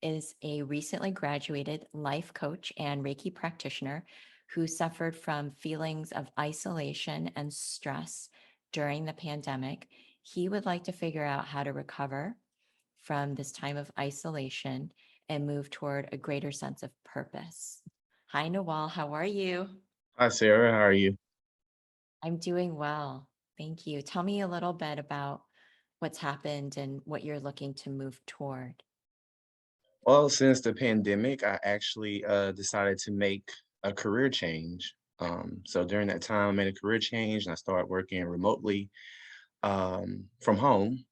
is a recently graduated life coach and Reiki practitioner who suffered from feelings of isolation and stress during the pandemic. He would like to figure out how to recover from this time of isolation and move toward a greater sense of purpose. Hi, Nawal. How are you? Hi, Sarah. How are you? I'm doing well. Thank you. Tell me a little bit about what's happened and what you're looking to move toward. Well, since the pandemic, I actually decided to make a career change. So during that time, I made a career change and I started working remotely from home.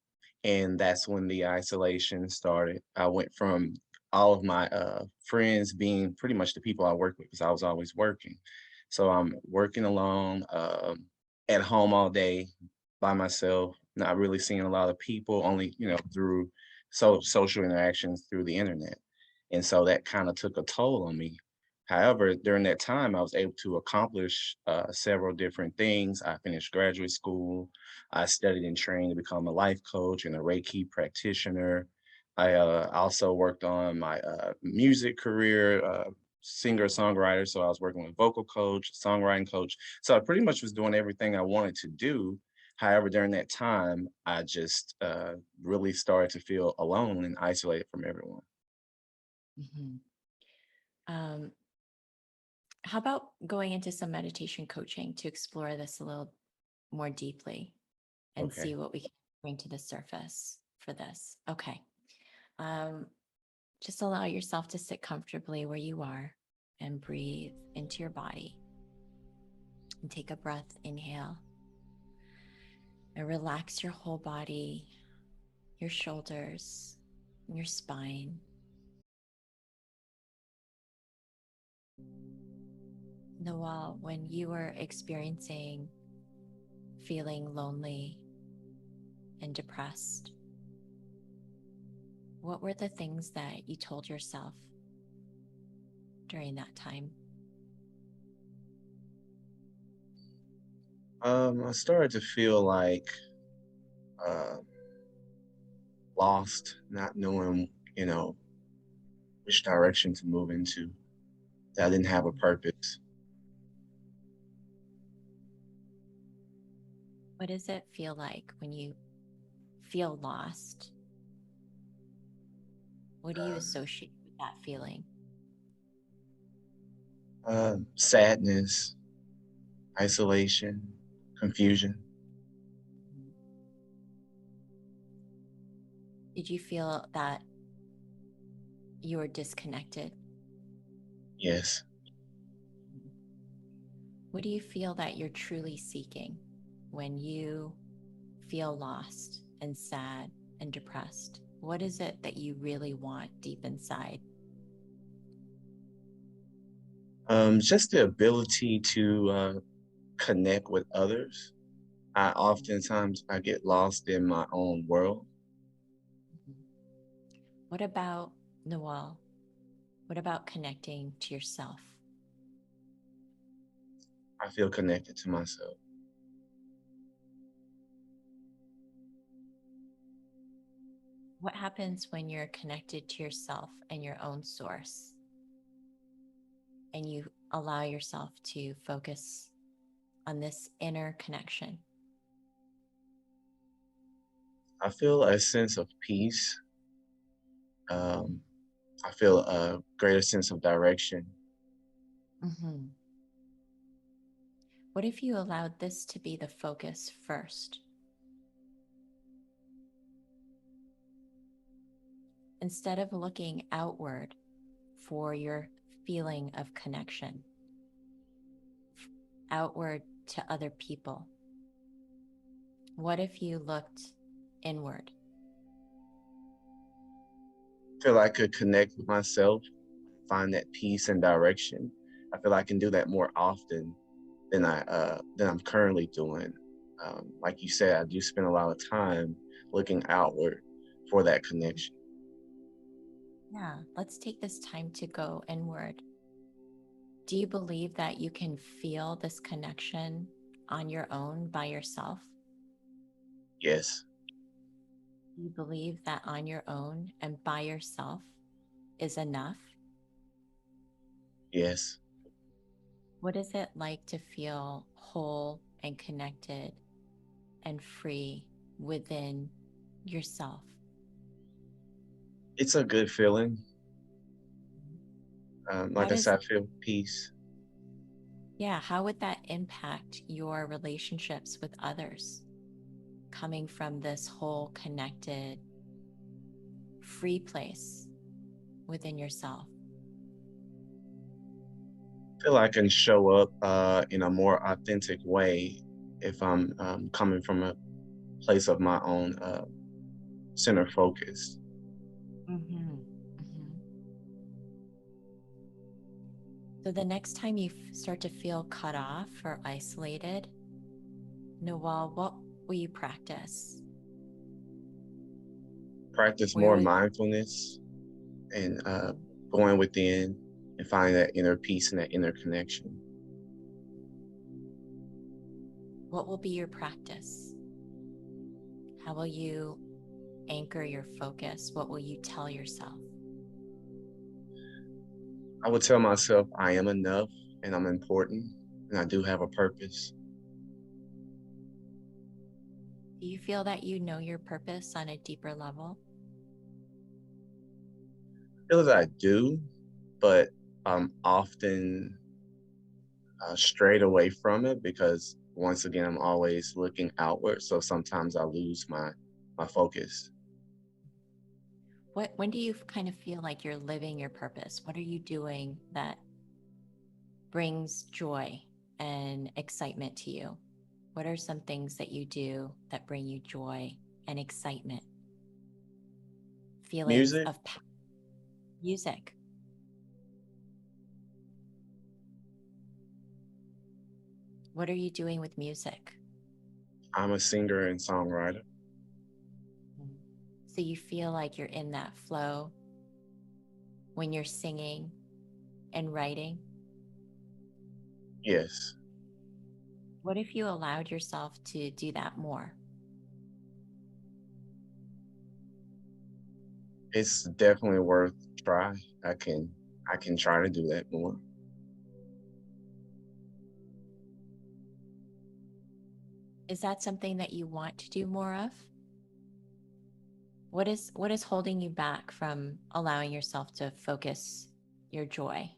And that's when the isolation started. I went from all of my friends being pretty much the people I work with because I was always working. So I'm working alone at home all day by myself, not really seeing a lot of people, only, through social interactions through the internet. And so that kind of took a toll on me. However, during that time, I was able to accomplish several different things. I finished graduate school. I studied and trained to become a life coach and a Reiki practitioner. I also worked on my music career, singer songwriter. So I was working with vocal coach, songwriting coach. So I pretty much was doing everything I wanted to do. However, during that time, I just really started to feel alone and isolated from everyone. Mhm. Um, how about going into some meditation coaching to explore this a little more deeply and see Okay. what we can bring to the surface for this? Okay. Um, just allow yourself to sit comfortably where you are and breathe into your body and take a breath. Inhale and relax your whole body, your shoulders, your spine. Noel, when you were experiencing feeling lonely and depressed, what were the things that you told yourself during that time? I started to feel like uh, lost, not knowing, which direction to move into. That I didn't have a purpose. What does it feel like when you feel lost? What do you associate with that feeling? Sadness, isolation, confusion. Did you feel that you were disconnected? Yes. What do you feel that you're truly seeking when you feel lost and sad and depressed? What is it that you really want deep inside? Just the ability to connect with others. I oftentimes I get lost in my own world. What about Noel? What about connecting to yourself? I feel connected to myself. What happens when you're connected to yourself and your own source and you allow yourself to focus on this inner connection? I feel a sense of peace. Um, I feel a greater sense of direction. Mhm. What if you allowed this to be the focus first? Instead of looking outward for your feeling of connection, outward to other people, what if you looked inward? I feel I could connect with myself, find that peace and direction. I feel I can do that more often than I'm currently doing. Like you said, I do spend a lot of time looking outward for that connection. Yeah, let's take this time to go inward. Do you believe that you can feel this connection on your own by yourself? Yes, Do you believe that on your own and by yourself, is enough? Yes. What is it like to feel whole and connected and free within yourself? It's a good feeling. How Like I does, said, I feel peace. yeah, how would that impact your relationships with others coming from this whole connected, free place within yourself? I feel I can show up in a more authentic way if I'm coming from a place of my own center focus. Mm-hmm. So the next time you start to feel cut off or isolated, Noel, what will you practice? Practice Where more would, mindfulness and going within and finding that inner peace and that inner connection. what will be your practice? How will you anchor your focus? What will you tell yourself? I would tell myself I am enough and I'm important and I do have a purpose. Do you feel that you know your purpose on a deeper level? I feel that I do, but I'm often strayed away from it because once again I'm always looking outward. So sometimes I lose my focus. When do you kind of feel like you're living your purpose? What are you doing that brings joy and excitement to you? What are some things that you do that bring you joy and excitement? Feelings Music, of music. What are you doing with music? I'm a singer and songwriter. So you feel like you're in that flow when you're singing and writing. Yes, What if you allowed yourself to do that more? it's definitely worth try. I can I can try to do that more. Is that something that you want to do more of? What is holding you back from allowing yourself to focus your joy?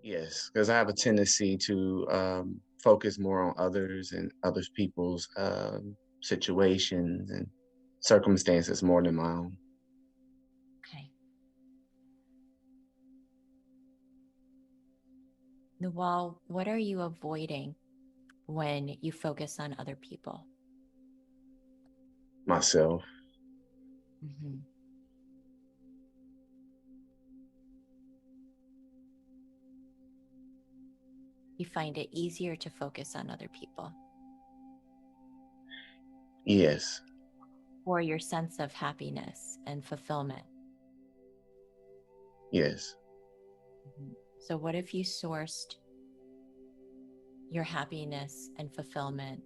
Yes, because I have a tendency to focus more on others and others people's situations and circumstances more than my own. Okay. Nawal, what are you avoiding when you focus on other people? Myself. Mhm. You find it easier to focus on other people Yes, for your sense of happiness and fulfillment. yes. Mhm. So, what if you sourced your happiness and fulfillment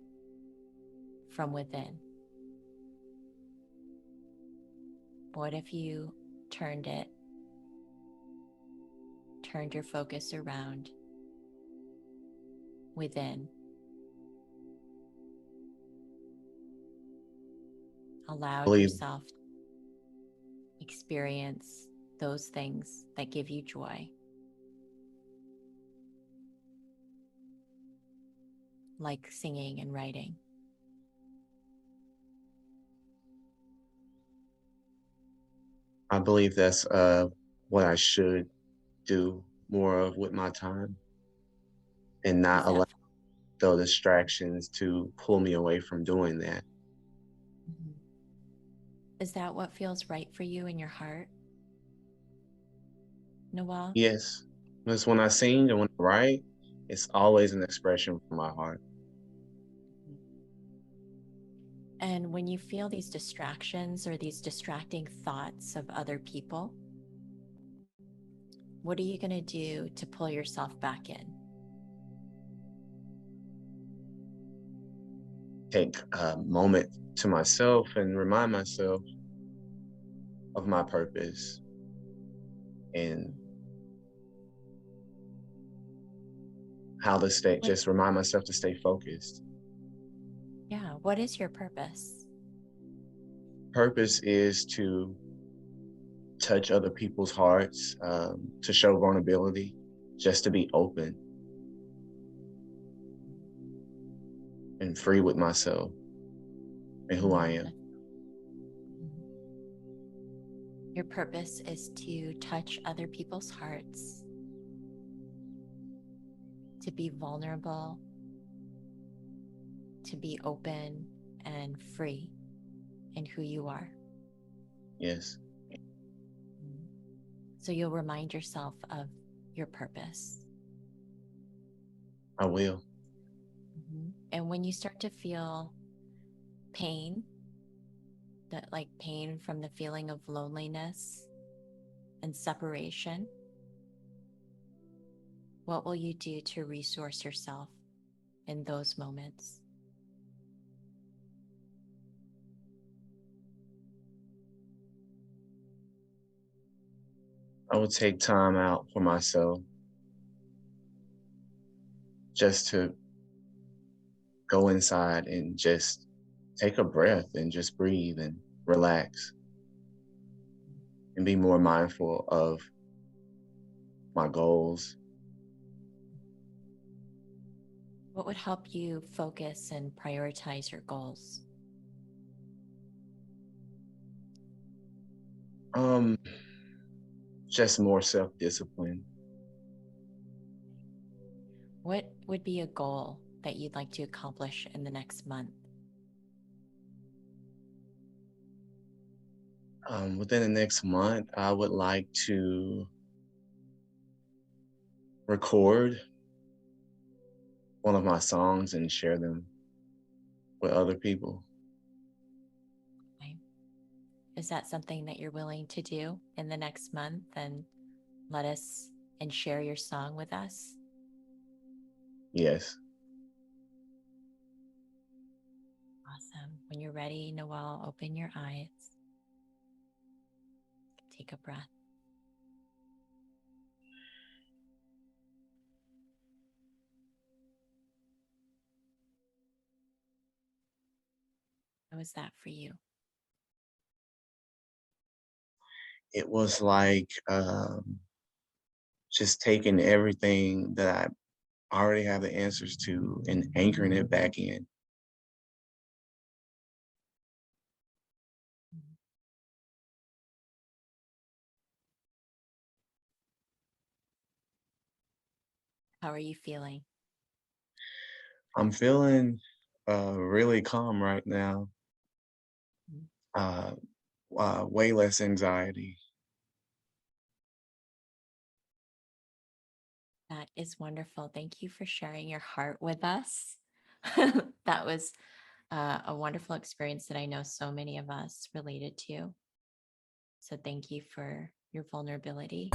from within? What if you turned it, turned your focus around within, I allowed believe yourself to experience those things that give you joy, like singing and writing? I believe that's what I should do more of with my time and Is not allow that the distractions to pull me away from doing that. Mhm. Is that what feels right for you in your heart, Noel? Yes, because when I sing and when I write, it's always an expression from my heart. And when you feel these distractions or these distracting thoughts of other people, what are you going to do to pull yourself back in? Take a moment to myself and remind myself of my purpose and how to stay, What, just remind myself to stay focused. yeah, what is your purpose? Purpose is to touch other people's hearts, to show vulnerability, just to be open and free with myself and who I am. Your purpose is to touch other people's hearts, to be vulnerable, to be open and free in who you are. Yes, So you'll remind yourself of your purpose. I will. And when you start to feel pain, that like pain from the feeling of loneliness and separation, what will you do to resource yourself in those moments? I will take time out for myself just to go inside and just take a breath and just breathe and relax and be more mindful of my goals. What would help you focus and prioritize your goals? Um, just more self-discipline. What would be a goal that you'd like to accomplish in the next month? Within the next month, I would like to record one of my songs and share them with other people. Okay. Is that something that you're willing to do in the next month and let us and share your song with us? Yes, Awesome. When you're ready, Noel, open your eyes. Take a breath. How was that for you? it was like just taking everything that I already have the answers to and anchoring it back in. How are you feeling? I'm feeling really calm right now. Uh, way less anxiety. That is wonderful. Thank you for sharing your heart with us. That was a wonderful experience that I know so many of us related to. So thank you for your vulnerability.